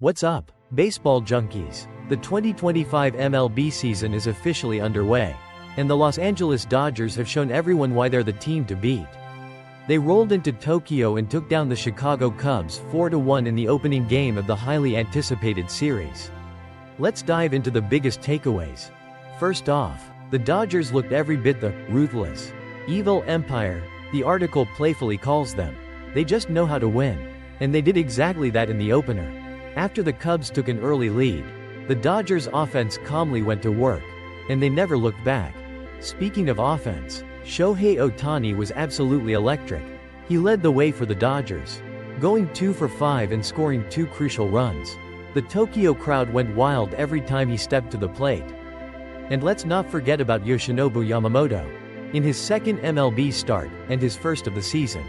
What's up, baseball junkies? The 2025 MLB season is officially underway, and the Los Angeles Dodgers have shown everyone why they're the team to beat. They rolled into Tokyo and took down the Chicago Cubs 4-1 in the opening game of the highly anticipated series. Let's dive into the biggest takeaways. First off, the Dodgers looked every bit the ruthless, evil empire the article playfully calls them. They just know how to win, and they did exactly that in the opener. After the Cubs took an early lead, the Dodgers' offense calmly went to work, and they never looked back. Speaking of offense, Shohei Ohtani was absolutely electric. He led the way for the Dodgers, going 2 for 5 and scoring 2 crucial runs. The Tokyo crowd went wild every time he stepped to the plate. And let's not forget about Yoshinobu Yamamoto. In his second MLB start, and his first of the season,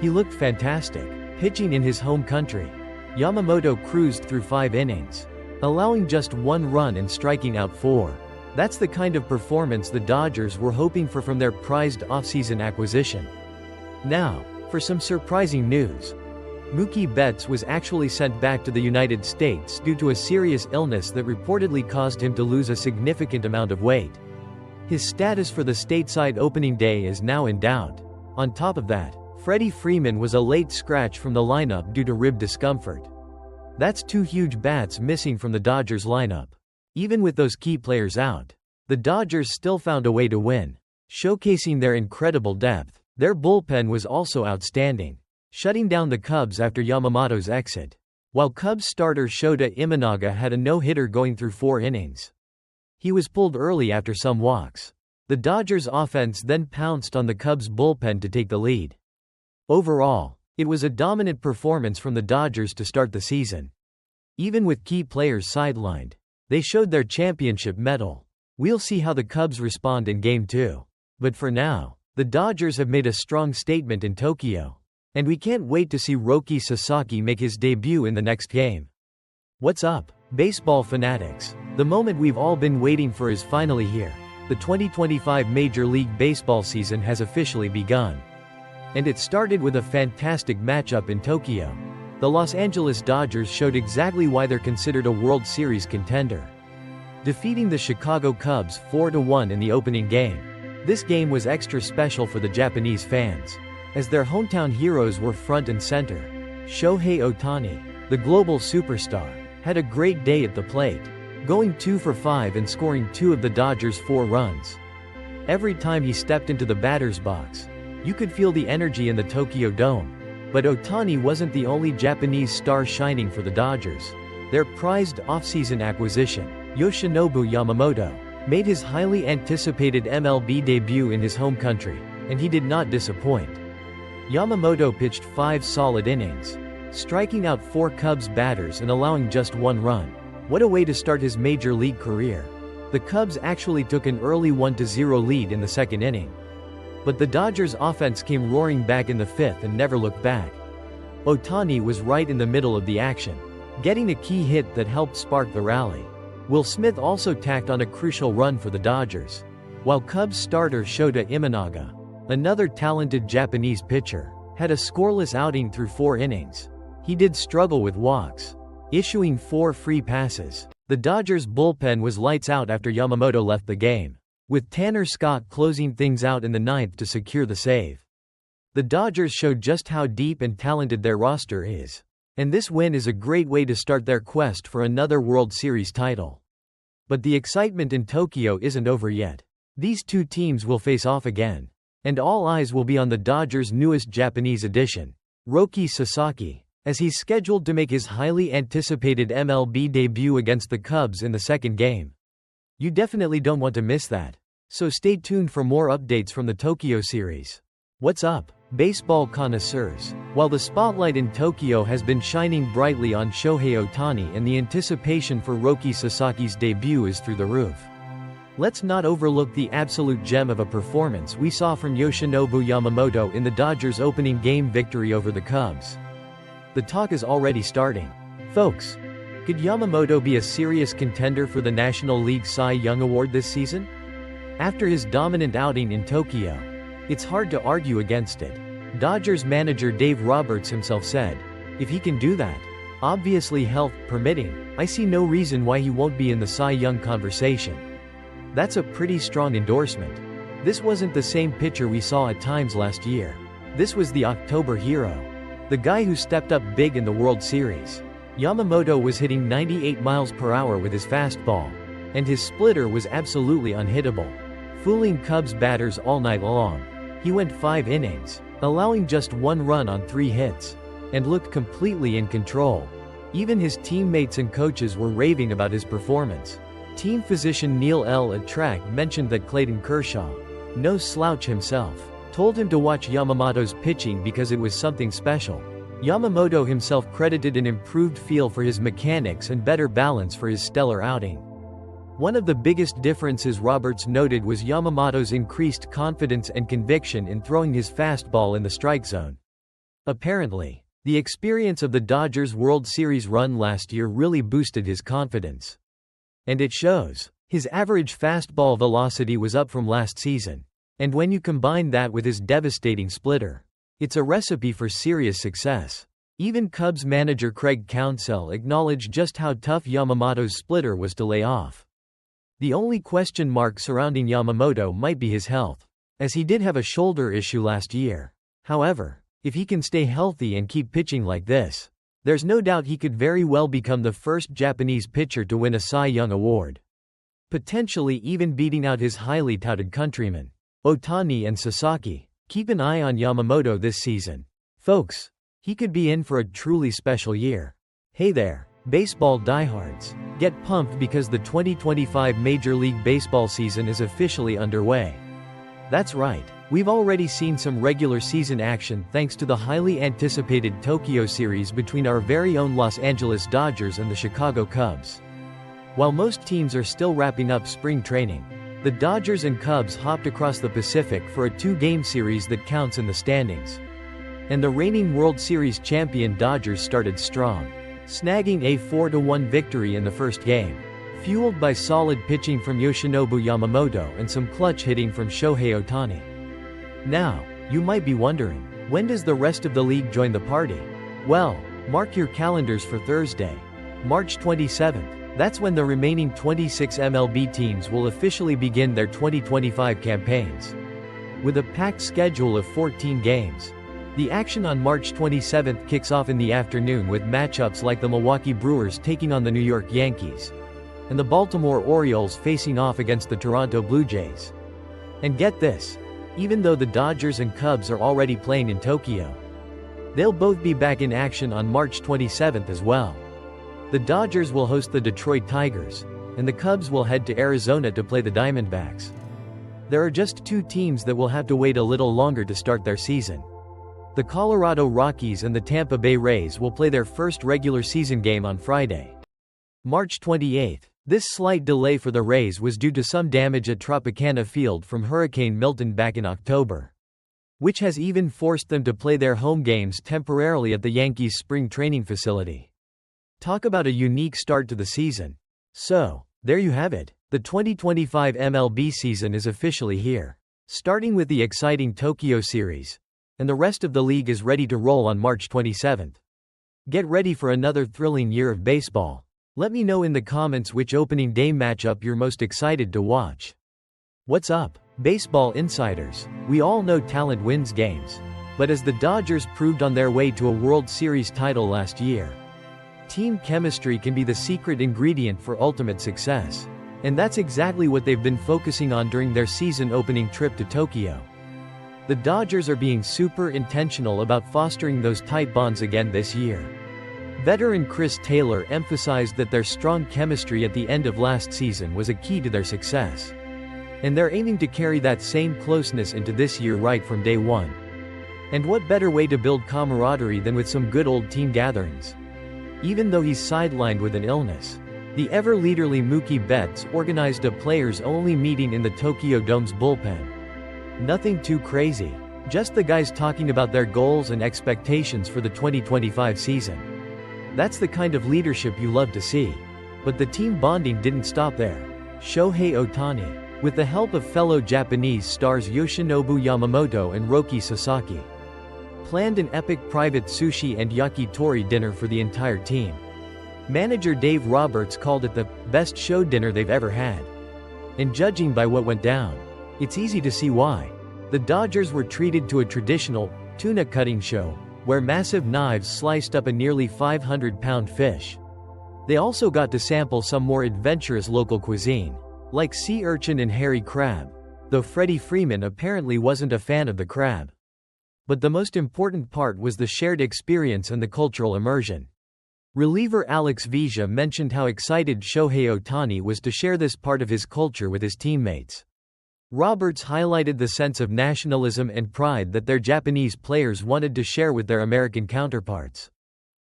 he looked fantastic, pitching in his home country. Yamamoto cruised through 5 innings, allowing just 1 run and striking out 4. That's the kind of performance the Dodgers were hoping for from their prized offseason acquisition. Now, for some surprising news. Mookie Betts was actually sent back to the United States due to a serious illness that reportedly caused him to lose a significant amount of weight. His status for the stateside opening day is now in doubt. On top of that, Freddie Freeman was a late scratch from the lineup due to rib discomfort. That's 2 huge bats missing from the Dodgers lineup. Even with those key players out, the Dodgers still found a way to win, showcasing their incredible depth. Their bullpen was also outstanding, shutting down the Cubs after Yamamoto's exit. While Cubs starter Shohei Imanaga had a no-hitter going through 4 innings. He was pulled early after some walks. The Dodgers' offense then pounced on the Cubs' bullpen to take the lead. Overall, it was a dominant performance from the Dodgers to start the season. Even with key players sidelined, they showed their championship mettle. We'll see how the Cubs respond in Game 2. But for now, the Dodgers have made a strong statement in Tokyo, and we can't wait to see Roki Sasaki make his debut in the next game. What's up, baseball fanatics? The moment we've all been waiting for is finally here. The 2025 Major League Baseball season has officially begun. And it started with a fantastic matchup in Tokyo. The Los Angeles Dodgers showed exactly why they're considered a World Series contender, defeating the Chicago Cubs 4-1 in the opening game. This game was extra special for the Japanese fans, as their hometown heroes were front and center. Shohei Ohtani, the global superstar, had a great day at the plate, going 2 for 5 and scoring 2 of the Dodgers' 4 runs. Every time he stepped into the batter's box, you could feel the energy in the Tokyo Dome. But Ohtani wasn't the only Japanese star shining for the Dodgers. Their prized offseason acquisition, Yoshinobu Yamamoto, made his highly anticipated MLB debut in his home country, and he did not disappoint. Yamamoto pitched 5 solid innings, striking out 4 Cubs batters and allowing just 1 run. What a way to start his major league career. The Cubs actually took an early 1-0 lead in the second inning. But the Dodgers' offense came roaring back in the 5th and never looked back. Ohtani was right in the middle of the action, getting a key hit that helped spark the rally. Will Smith also tacked on a crucial run for the Dodgers, while Cubs starter Shohei Imanaga, another talented Japanese pitcher, had a scoreless outing through 4 innings. He did struggle with walks, issuing 4 free passes. The Dodgers' bullpen was lights out after Yamamoto left the game, with Tanner Scott closing things out in the 9th to secure the save. The Dodgers showed just how deep and talented their roster is, and this win is a great way to start their quest for another World Series title. But the excitement in Tokyo isn't over yet. These 2 teams will face off again, and all eyes will be on the Dodgers' newest Japanese addition, Roki Sasaki, as he's scheduled to make his highly anticipated MLB debut against the Cubs in the second game. You definitely don't want to miss that. So stay tuned for more updates from the Tokyo series. What's up, baseball connoisseurs? While the spotlight in Tokyo has been shining brightly on Shohei Ohtani and the anticipation for Roki Sasaki's debut is through the roof, let's not overlook the absolute gem of a performance we saw from Yoshinobu Yamamoto in the Dodgers' opening game victory over the Cubs. The talk is already starting. Folks, could Yamamoto be a serious contender for the National League Cy Young Award this season? After his dominant outing in Tokyo, it's hard to argue against it. Dodgers manager Dave Roberts himself said, "If he can do that, Obviously, health permitting, I see no reason why he won't be in the Cy Young conversation. That's a pretty strong endorsement. This wasn't the same pitcher we saw at times last year. This was the October hero. The guy who stepped up big in the World Series. Yamamoto was hitting 98 miles per hour with his fastball. And his splitter was absolutely unhittable. Fooling Cubs batters all night long. He went 5 innings, allowing just 1 run on 3 hits. And looked completely in control. Even his teammates and coaches were raving about his performance. Team physician Neil L. Attrack mentioned that Clayton Kershaw, no slouch himself, told him to watch Yamamoto's pitching because it was something special. Yamamoto himself credited an improved feel for his mechanics and better balance for his stellar outing. One of the biggest differences Roberts noted was Yamamoto's increased confidence and conviction in throwing his fastball in the strike zone. Apparently, the experience of the Dodgers' World Series run last year really boosted his confidence. And it shows. His average fastball velocity was up from last season. And when you combine that with his devastating splitter, it's a recipe for serious success. Even Cubs manager Craig Counsell acknowledged just how tough Yamamoto's splitter was to lay off. The only question mark surrounding Yamamoto might be his health, as he did have a shoulder issue last year. However, if he can stay healthy and keep pitching like this, there's no doubt he could very well become the first Japanese pitcher to win a Cy Young award. Potentially even beating out his highly touted countrymen, Ohtani and Sasaki. Keep an eye on Yamamoto this season. Folks, he could be in for a truly special year. Hey there, baseball diehards. Get pumped because the 2025 Major League Baseball season is officially underway. That's right. We've already seen some regular season action thanks to the highly anticipated Tokyo series between our very own Los Angeles Dodgers and the Chicago Cubs. While most teams are still wrapping up spring training, the Dodgers and Cubs hopped across the Pacific for a 2-game series that counts in the standings. And the reigning World Series champion Dodgers started strong, snagging a 4-1 victory in the first game, fueled by solid pitching from Yoshinobu Yamamoto and some clutch hitting from Shohei Ohtani. Now, you might be wondering, when does the rest of the league join the party? Well, mark your calendars for Thursday, March 27th. That's when the remaining 26 MLB teams will officially begin their 2025 campaigns. With a packed schedule of 14 games. The action on March 27th kicks off in the afternoon with matchups like the Milwaukee Brewers taking on the New York Yankees, and the Baltimore Orioles facing off against the Toronto Blue Jays. And get this. Even though the Dodgers and Cubs are already playing in Tokyo, they'll both be back in action on March 27th as well. The Dodgers will host the Detroit Tigers, and the Cubs will head to Arizona to play the Diamondbacks. There are just 2 teams that will have to wait a little longer to start their season. The Colorado Rockies and the Tampa Bay Rays will play their first regular season game on Friday, March 28th. This slight delay for the Rays was due to some damage at Tropicana Field from Hurricane Milton back in October, which has even forced them to play their home games temporarily at the Yankees' spring training facility. Talk about a unique start to the season. So, there you have it. The 2025 MLB season is officially here, starting with the exciting Tokyo series, and the rest of the league is ready to roll on March 27th. Get ready for another thrilling year of baseball. Let me know in the comments which opening day matchup you're most excited to watch. What's up, baseball insiders? We all know talent wins games. But as the Dodgers proved on their way to a World Series title last year, team chemistry can be the secret ingredient for ultimate success. And that's exactly what they've been focusing on during their season opening trip to Tokyo. The Dodgers are being super intentional about fostering those tight bonds again this year. Veteran Chris Taylor emphasized that their strong chemistry at the end of last season was a key to their success. And they're aiming to carry that same closeness into this year right from day one. And what better way to build camaraderie than with some good old team gatherings? Even though he's sidelined with an illness, the ever-leaderly Mookie Betts organized a players-only meeting in the Tokyo Dome's bullpen. Nothing too crazy, just the guys talking about their goals and expectations for the 2025 season. That's the kind of leadership you love to see. But the team bonding didn't stop there. Shohei Ohtani, with the help of fellow Japanese stars Yoshinobu Yamamoto and Roki Sasaki, planned an epic private sushi and yakitori dinner for the entire team. Manager Dave Roberts called it the best show dinner they've ever had. And judging by what went down, it's easy to see why. The Dodgers were treated to a traditional tuna cutting show, where massive knives sliced up a nearly 500-pound fish. They also got to sample some more adventurous local cuisine, like sea urchin and hairy crab, though Freddie Freeman apparently wasn't a fan of the crab. But the most important part was the shared experience and the cultural immersion. Reliever Alex Vizia mentioned how excited Shohei Ohtani was to share this part of his culture with his teammates. Roberts highlighted the sense of nationalism and pride that their Japanese players wanted to share with their American counterparts.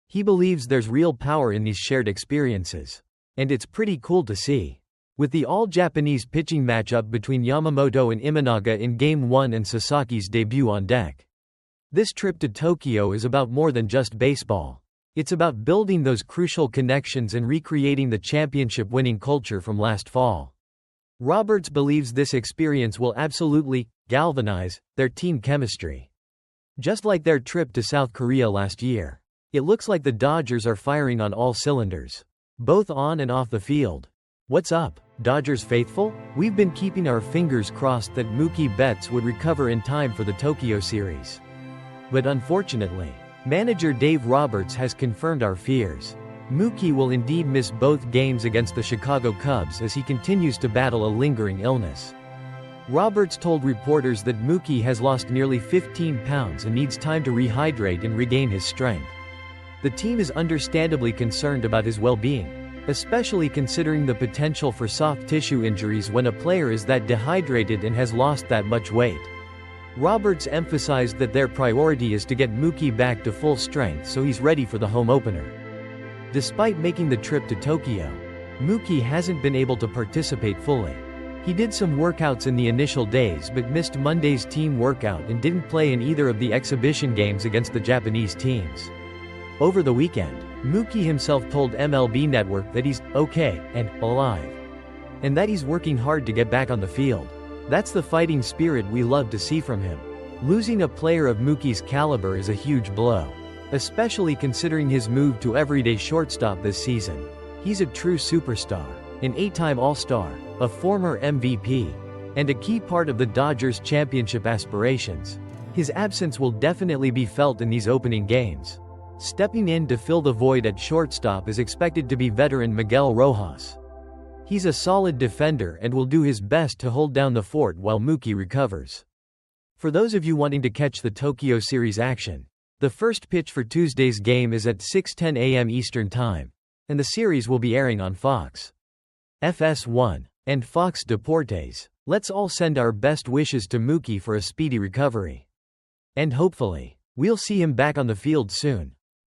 He believes there's real power in these shared experiences. And it's pretty cool to see. With the all-Japanese pitching matchup between Yamamoto and Imanaga in Game 1 and Sasaki's debut on deck. This trip to Tokyo is about more than just baseball. It's about building those crucial connections and recreating the championship-winning culture from last fall. Roberts believes this experience will absolutely galvanize their team chemistry. Just like their trip to South Korea last year. It looks like the Dodgers are firing on all cylinders, both on and off the field. What's up, Dodgers faithful? We've been keeping our fingers crossed that Mookie Betts would recover in time for the Tokyo series. But unfortunately, manager Dave Roberts has confirmed our fears. Mookie will indeed miss both games against the Chicago Cubs as he continues to battle a lingering illness. Roberts told reporters that Mookie has lost nearly 15 pounds and needs time to rehydrate and regain his strength. The team is understandably concerned about his well-being, especially considering the potential for soft tissue injuries when a player is that dehydrated and has lost that much weight. Roberts emphasized that their priority is to get Mookie back to full strength so he's ready for the home opener. Despite making the trip to Tokyo, Mookie hasn't been able to participate fully. He did some workouts in the initial days but missed Monday's team workout and didn't play in either of the exhibition games against the Japanese teams. Over the weekend, Mookie himself told MLB Network that he's okay and alive, and that he's working hard to get back on the field. That's the fighting spirit we love to see from him. Losing a player of Mookie's caliber is a huge blow, especially considering his move to everyday shortstop this season. He's a true superstar, an 8-time All-Star, a former MVP, and a key part of the Dodgers' championship aspirations. His absence will definitely be felt in these opening games. Stepping in to fill the void at shortstop is expected to be veteran Miguel Rojas. He's a solid defender and will do his best to hold down the fort while Mookie recovers. For those of you wanting to catch the Tokyo series action, the first pitch for Tuesday's game is at 6:10 a.m. Eastern Time, and the series will be airing on Fox FS1 and Fox Deportes. Let's all send our best wishes to Mookie for a speedy recovery. And hopefully, we'll see him back on the field soon.